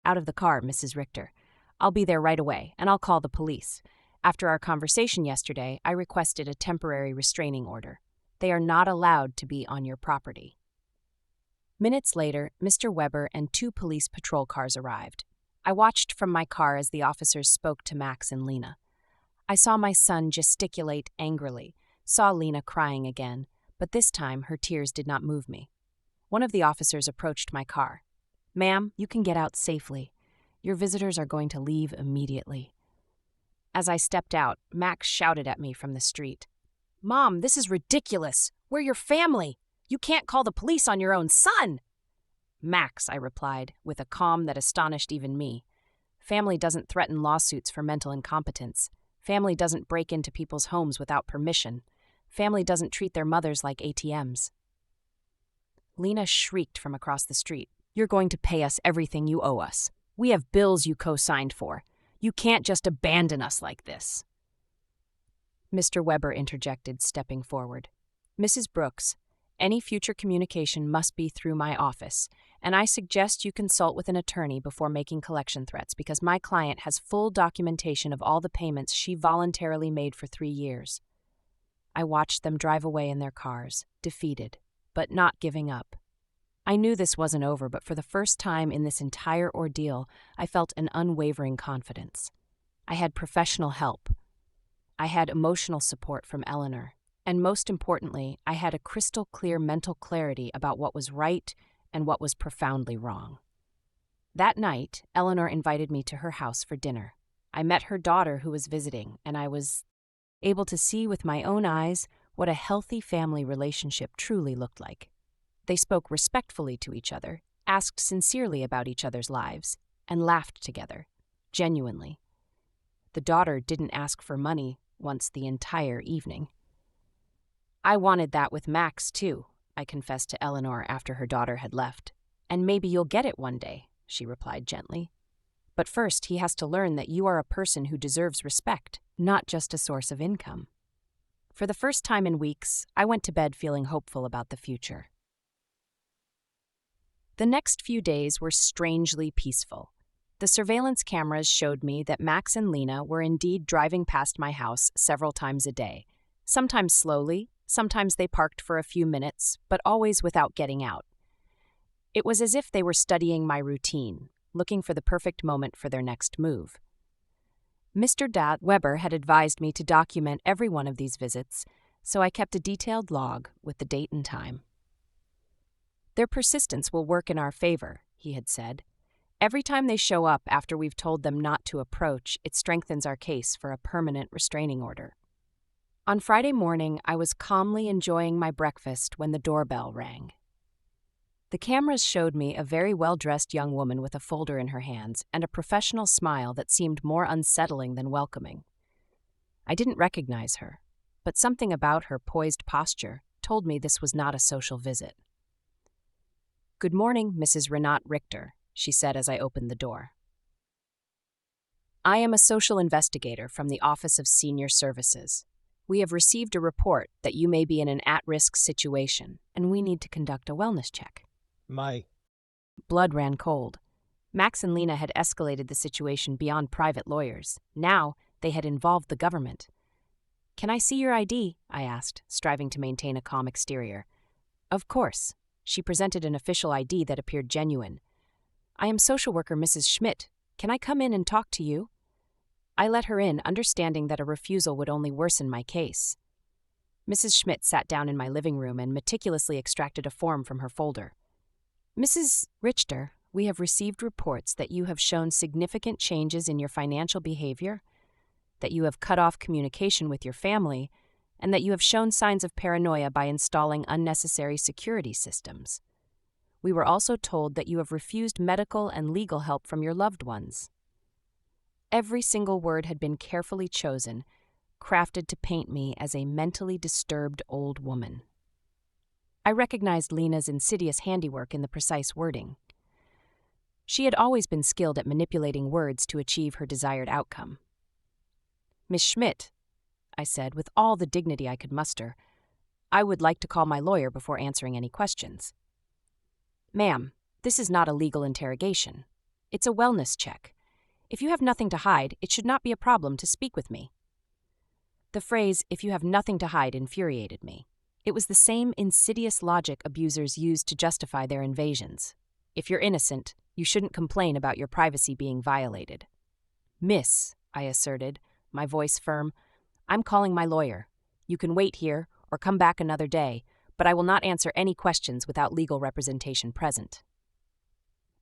out of the car, Mrs. Richter. I'll be there right away, and I'll call the police. After our conversation yesterday, I requested a temporary restraining order. They are not allowed to be on your property. Minutes later, Mr. Weber and 2 police patrol cars arrived. I watched from my car as the officers spoke to Max and Lena. I saw my son gesticulate angrily, saw Lena crying again, but this time her tears did not move me. One of the officers approached my car. "Ma'am, you can get out safely. Your visitors are going to leave immediately." As I stepped out, Max shouted at me from the street. "Mom, this is ridiculous. We're your family. You can't call the police on your own son." "Max," I replied, with a calm that astonished even me. "Family doesn't threaten lawsuits for mental incompetence. Family doesn't break into people's homes without permission. Family doesn't treat their mothers like ATMs." Lena shrieked from across the street. "You're going to pay us everything you owe us. We have bills you co-signed for. You can't just abandon us like this." Mr. Weber interjected, stepping forward. "Mrs. Brooks, any future communication must be through my office, and I suggest you consult with an attorney before making collection threats because my client has full documentation of all the payments she voluntarily made for 3 years." I watched them drive away in their cars, defeated, but not giving up. I knew this wasn't over, but for the first time in this entire ordeal, I felt an unwavering confidence. I had professional help. I had emotional support from Eleanor. And most importantly, I had a crystal clear mental clarity about what was right and what was profoundly wrong. That night, Eleanor invited me to her house for dinner. I met her daughter who was visiting, and I was able to see with my own eyes what a healthy family relationship truly looked like. They spoke respectfully to each other, asked sincerely about each other's lives, and laughed together, genuinely. The daughter didn't ask for money once the entire evening. "I wanted that with Max, too," I confessed to Eleanor after her daughter had left. "And maybe you'll get it one day," she replied gently. "But first, he has to learn that you are a person who deserves respect, not just a source of income." For the first time in weeks, I went to bed feeling hopeful about the future. The next few days were strangely peaceful. The surveillance cameras showed me that Max and Lena were indeed driving past my house several times a day, sometimes slowly. Sometimes they parked for a few minutes, but always without getting out. It was as if they were studying my routine, looking for the perfect moment for their next move. Mr. Weber had advised me to document every one of these visits, so I kept a detailed log with the date and time. "Their persistence will work in our favor," he had said. "Every time they show up after we've told them not to approach, it strengthens our case for a permanent restraining order." On Friday morning, I was calmly enjoying my breakfast when the doorbell rang. The cameras showed me a very well-dressed young woman with a folder in her hands and a professional smile that seemed more unsettling than welcoming. I didn't recognize her, but something about her poised posture told me this was not a social visit. "Good morning, Mrs. Renate Richter," she said as I opened the door. "I am a social investigator from the Office of Senior Services. We have received a report that you may be in an at-risk situation, and we need to conduct a wellness check." My blood ran cold. Max and Lena had escalated the situation beyond private lawyers. Now they had involved the government. "Can I see your ID?" I asked, striving to maintain a calm exterior. "Of course." She presented an official ID that appeared genuine. "I am social worker Mrs. Schmidt. Can I come in and talk to you?" I let her in, understanding that a refusal would only worsen my case. Mrs. Schmidt sat down in my living room and meticulously extracted a form from her folder. Mrs. Richter, we have received reports that you have shown significant changes in your financial behavior, that you have cut off communication with your family, and that you have shown signs of paranoia by installing unnecessary security systems. We were also told that you have refused medical and legal help from your loved ones. Every single word had been carefully chosen, crafted to paint me as a mentally disturbed old woman. I recognized Lena's insidious handiwork in the precise wording. She had always been skilled at manipulating words to achieve her desired outcome. "Miss Schmidt," I said with all the dignity I could muster, "I would like to call my lawyer before answering any questions." "Ma'am, this is not a legal interrogation. It's a wellness check. If you have nothing to hide, it should not be a problem to speak with me." The phrase, "if you have nothing to hide," infuriated me. It was the same insidious logic abusers use to justify their invasions. If you're innocent, you shouldn't complain about your privacy being violated. "Miss," I asserted, my voice firm, "I'm calling my lawyer. You can wait here or come back another day, but I will not answer any questions without legal representation present."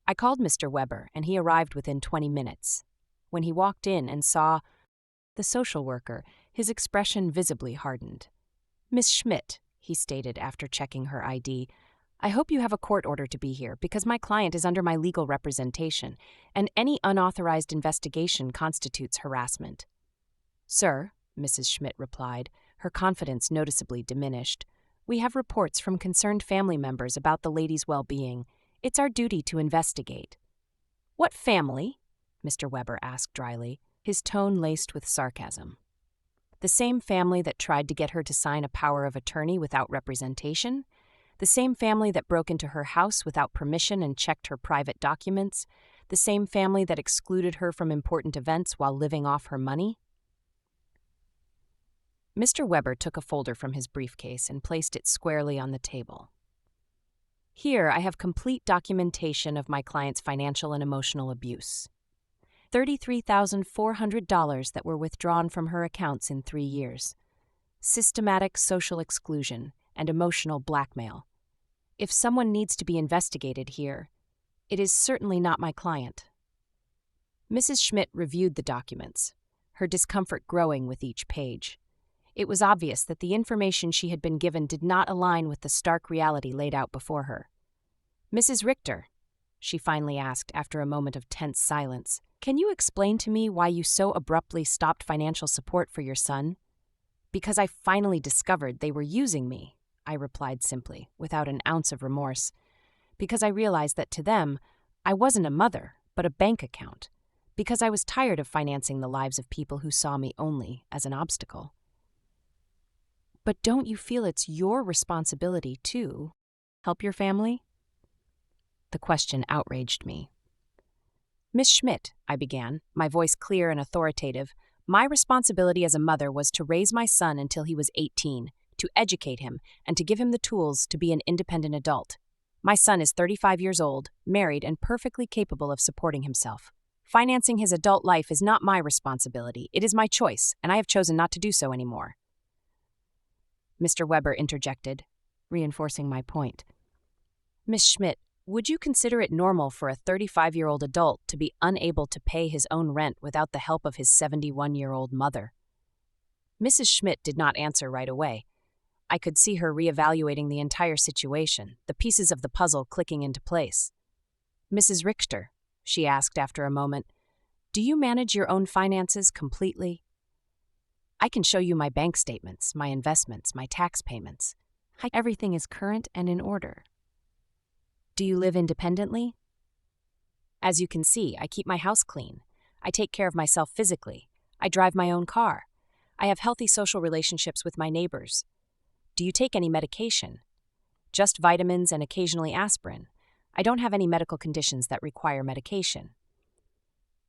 I called Mr. Weber, and he arrived within 20 minutes. When he walked in and saw the social worker, his expression visibly hardened. "Miss Schmidt," he stated after checking her ID, "I hope you have a court order to be here because my client is under my legal representation, and any unauthorized investigation constitutes harassment." "Sir," Mrs. Schmidt replied, her confidence noticeably diminished, "we have reports from concerned family members about the lady's well-being. It's our duty to investigate." "What family?" Mr. Weber asked dryly, his tone laced with sarcasm. "The same family that tried to get her to sign a power of attorney without representation? The same family that broke into her house without permission and checked her private documents? The same family that excluded her from important events while living off her money?" Mr. Weber took a folder from his briefcase and placed it squarely on the table. "Here I have complete documentation of my client's financial and emotional abuse. $33,400 that were withdrawn from her accounts in 3 years. Systematic social exclusion and emotional blackmail. If someone needs to be investigated here, it is certainly not my client." Mrs. Schmidt reviewed the documents, her discomfort growing with each page. It was obvious that the information she had been given did not align with the stark reality laid out before her. "Mrs. Richter," she finally asked after a moment of tense silence, "can you explain to me why you so abruptly stopped financial support for your son?" "Because I finally discovered they were using me," I replied simply, without an ounce of remorse. "Because I realized that to them, I wasn't a mother, but a bank account. Because I was tired of financing the lives of people who saw me only as an obstacle." "But don't you feel it's your responsibility to help your family?" The question outraged me. "Miss Schmidt," I began, my voice clear and authoritative, "my responsibility as a mother was to raise my son until he was 18, to educate him, and to give him the tools to be an independent adult. My son is 35 years old, married, and perfectly capable of supporting himself. Financing his adult life is not my responsibility. It is my choice, and I have chosen not to do so anymore." Mr. Weber interjected, reinforcing my point. "Miss Schmidt, would you consider it normal for a 35-year-old adult to be unable to pay his own rent without the help of his 71-year-old mother?" Mrs. Schmidt did not answer right away. I could see her reevaluating the entire situation, the pieces of the puzzle clicking into place. "Mrs. Richter," she asked after a moment, "do you manage your own finances completely?" "I can show you my bank statements, my investments, my tax payments. Everything is current and in order." "Do you live independently?" "As you can see, I keep my house clean. I take care of myself physically. I drive my own car. I have healthy social relationships with my neighbors. Do you take any medication?" "Just vitamins and occasionally aspirin. I don't have any medical conditions that require medication."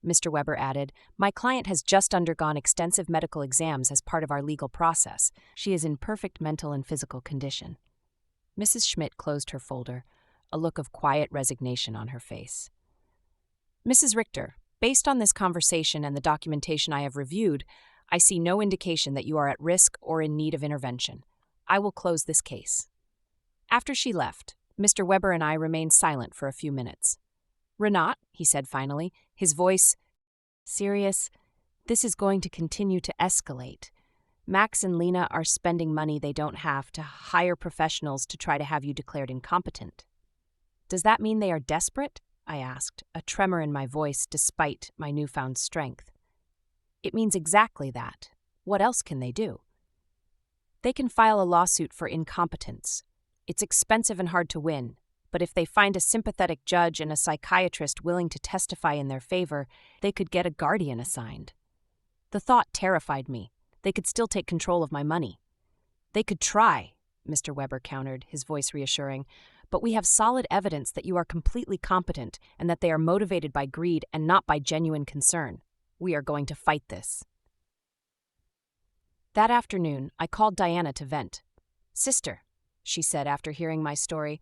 Mr. Weber added, "My client has just undergone extensive medical exams as part of our legal process. She is in perfect mental and physical condition." Mrs. Schmidt closed her folder, a look of quiet resignation on her face. "Mrs. Richter, based on this conversation and the documentation I have reviewed, I see no indication that you are at risk or in need of intervention. I will close this case." After she left, Mr. Weber and I remained silent for a few minutes. "Renat," he said finally, his voice serious, "this is going to continue to escalate. Max and Lena are spending money they don't have to hire professionals to try to have you declared incompetent." "Does that mean they are desperate?" I asked, a tremor in my voice despite my newfound strength. "It means exactly that. What else can they do?" "They can file a lawsuit for incompetence. It's expensive and hard to win, but if they find a sympathetic judge and a psychiatrist willing to testify in their favor, they could get a guardian assigned." The thought terrified me. They could still take control of my money. "They could try," Mr. Weber countered, his voice reassuring, "but we have solid evidence that you are completely competent and that they are motivated by greed and not by genuine concern. We are going to fight this." That afternoon, I called Diana to vent. "Sister," she said after hearing my story,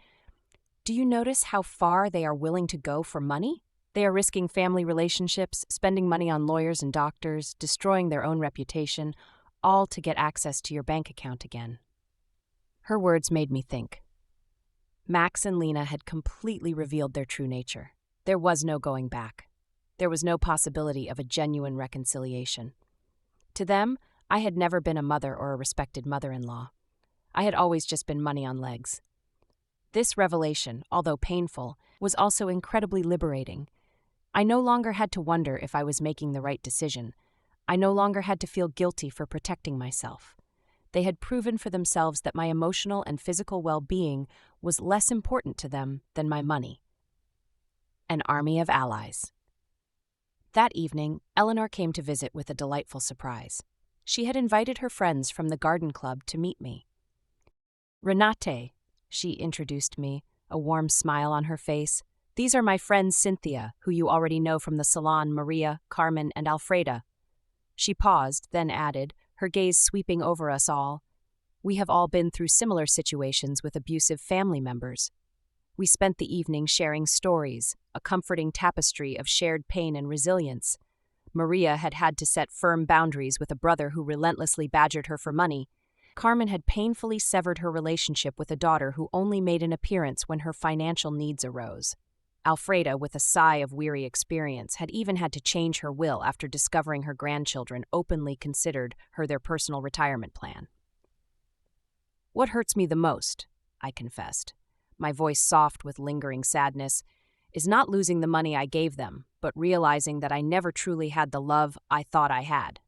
"do you notice how far they are willing to go for money? They are risking family relationships, spending money on lawyers and doctors, destroying their own reputation, all to get access to your bank account again." Her words made me think. Max and Lena had completely revealed their true nature. There was no going back. There was no possibility of a genuine reconciliation. To them, I had never been a mother or a respected mother-in-law. I had always just been money on legs. This revelation, although painful, was also incredibly liberating. I no longer had to wonder if I was making the right decision. I no longer had to feel guilty for protecting myself. They had proven for themselves that my emotional and physical well-being was less important to them than my money. An army of allies. That evening, Eleanor came to visit with a delightful surprise. She had invited her friends from the garden club to meet me. "Renate," she introduced me, a warm smile on her face. "These are my friends Cynthia, who you already know from the salon, Maria, Carmen, and Alfreda." She paused, then added, her gaze sweeping over us all, "We have all been through similar situations with abusive family members." We spent the evening sharing stories, a comforting tapestry of shared pain and resilience. Maria had had to set firm boundaries with a brother who relentlessly badgered her for money. Carmen had painfully severed her relationship with a daughter who only made an appearance when her financial needs arose. Alfreda, with a sigh of weary experience, had even had to change her will after discovering her grandchildren openly considered her their personal retirement plan. "What hurts me the most," I confessed, my voice soft with lingering sadness, "is not losing the money I gave them, but realizing that I never truly had the love I thought I had."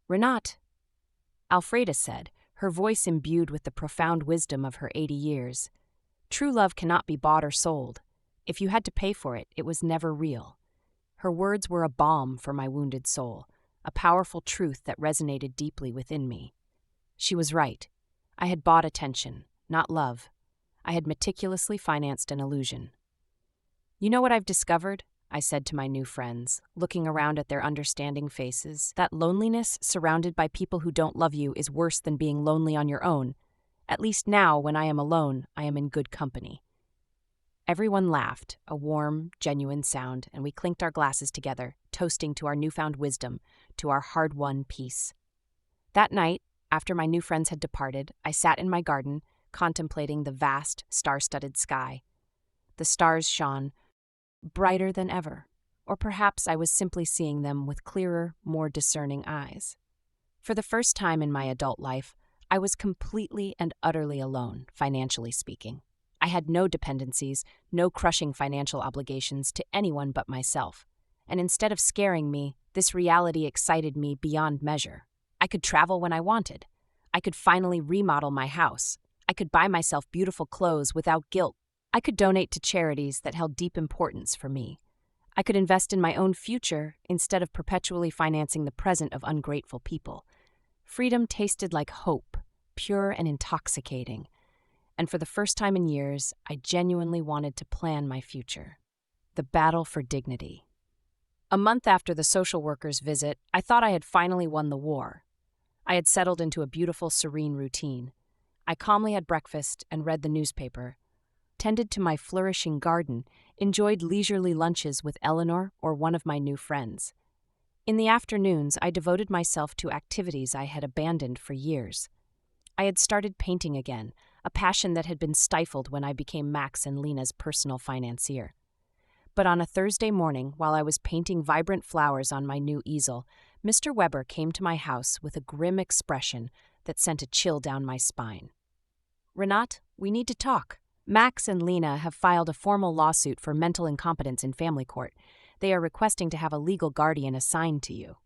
"Renat," Alfreda said, her voice imbued with the profound wisdom of her 80 years, "true love cannot be bought or sold. If you had to pay for it, it was never real." Her words were a balm for my wounded soul, a powerful truth that resonated deeply within me. She was right. I had bought attention, not love. I had meticulously financed an illusion. "You know what I've discovered?" I said to my new friends, looking around at their understanding faces. "That loneliness surrounded by people who don't love you is worse than being lonely on your own. At least now, when I am alone, I am in good company." Everyone laughed, a warm, genuine sound, and we clinked our glasses together, toasting to our newfound wisdom, to our hard-won peace. That night, after my new friends had departed, I sat in my garden, contemplating the vast, star-studded sky. The stars shone brighter than ever, or perhaps I was simply seeing them with clearer, more discerning eyes. For the first time in my adult life, I was completely and utterly alone, financially speaking. I had no dependencies, no crushing financial obligations to anyone but myself. And instead of scaring me, this reality excited me beyond measure. I could travel when I wanted. I could finally remodel my house. I could buy myself beautiful clothes without guilt. I could donate to charities that held deep importance for me. I could invest in my own future instead of perpetually financing the present of ungrateful people. Freedom tasted like hope, pure and intoxicating. And for the first time in years, I genuinely wanted to plan my future. The battle for dignity. A month after the social worker's visit, I thought I had finally won the war. I had settled into a beautiful, serene routine. I calmly had breakfast and read the newspaper, tended to my flourishing garden, enjoyed leisurely lunches with Eleanor or one of my new friends. In the afternoons, I devoted myself to activities I had abandoned for years. I had started painting again, a passion that had been stifled when I became Max and Lena's personal financier. But on a Thursday morning, while I was painting vibrant flowers on my new easel, Mr. Weber came to my house with a grim expression that sent a chill down my spine. "Renat, we need to talk. Max and Lena have filed a formal lawsuit for mental incompetence in family court. They are requesting to have a legal guardian assigned to you."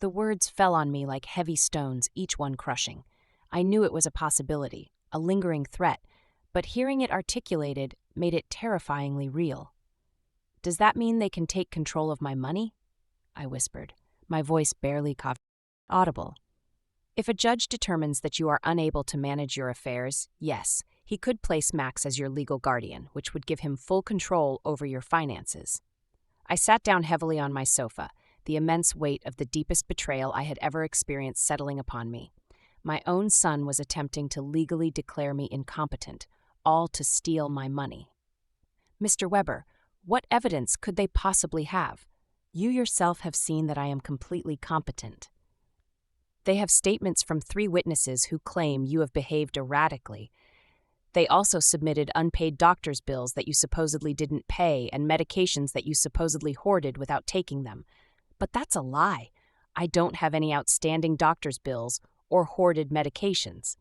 The words fell on me like heavy stones, each one crushing. I knew it was a possibility, a lingering threat, but hearing it articulated made it terrifyingly real. "Does that mean they can take control of my money?" I whispered, my voice barely audible. "If a judge determines that you are unable to manage your affairs, yes, he could place Max as your legal guardian, which would give him full control over your finances." I sat down heavily on my sofa, the immense weight of the deepest betrayal I had ever experienced settling upon me. My own son was attempting to legally declare me incompetent, all to steal my money. "Mr. Weber, what evidence could they possibly have? You yourself have seen that I am completely competent." "They have statements from 3 witnesses who claim you have behaved erratically. They also submitted unpaid doctor's bills that you supposedly didn't pay and medications that you supposedly hoarded without taking them. But that's a lie. I don't have any outstanding doctor's bills or hoarded medications."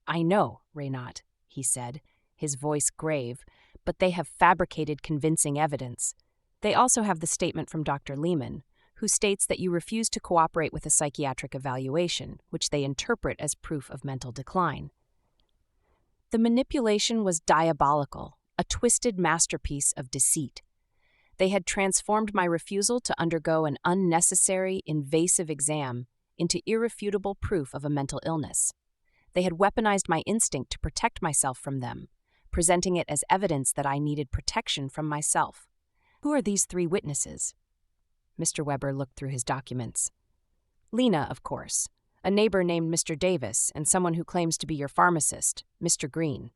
"I know, Renat," he said, his voice grave, "but they have fabricated convincing evidence. They also have the statement from Dr. Lehman, who states that you refuse to cooperate with a psychiatric evaluation, which they interpret as proof of mental decline." The manipulation was diabolical, a twisted masterpiece of deceit. They had transformed my refusal to undergo an unnecessary, invasive exam into irrefutable proof of a mental illness. They had weaponized my instinct to protect myself from them, presenting it as evidence that I needed protection from myself. "Who are these 3 witnesses?" Mr. Weber looked through his documents. "Lena, of course, a neighbor named Mr. Davis, and someone who claims to be your pharmacist, Mr. Green."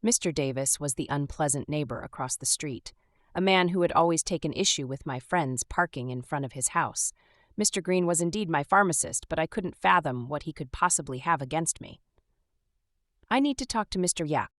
Mr. Davis was the unpleasant neighbor across the street, a man who had always taken issue with my friends parking in front of his house. Mr. Green was indeed my pharmacist, but I couldn't fathom what he could possibly have against me. "I need to talk to Mr. Yak.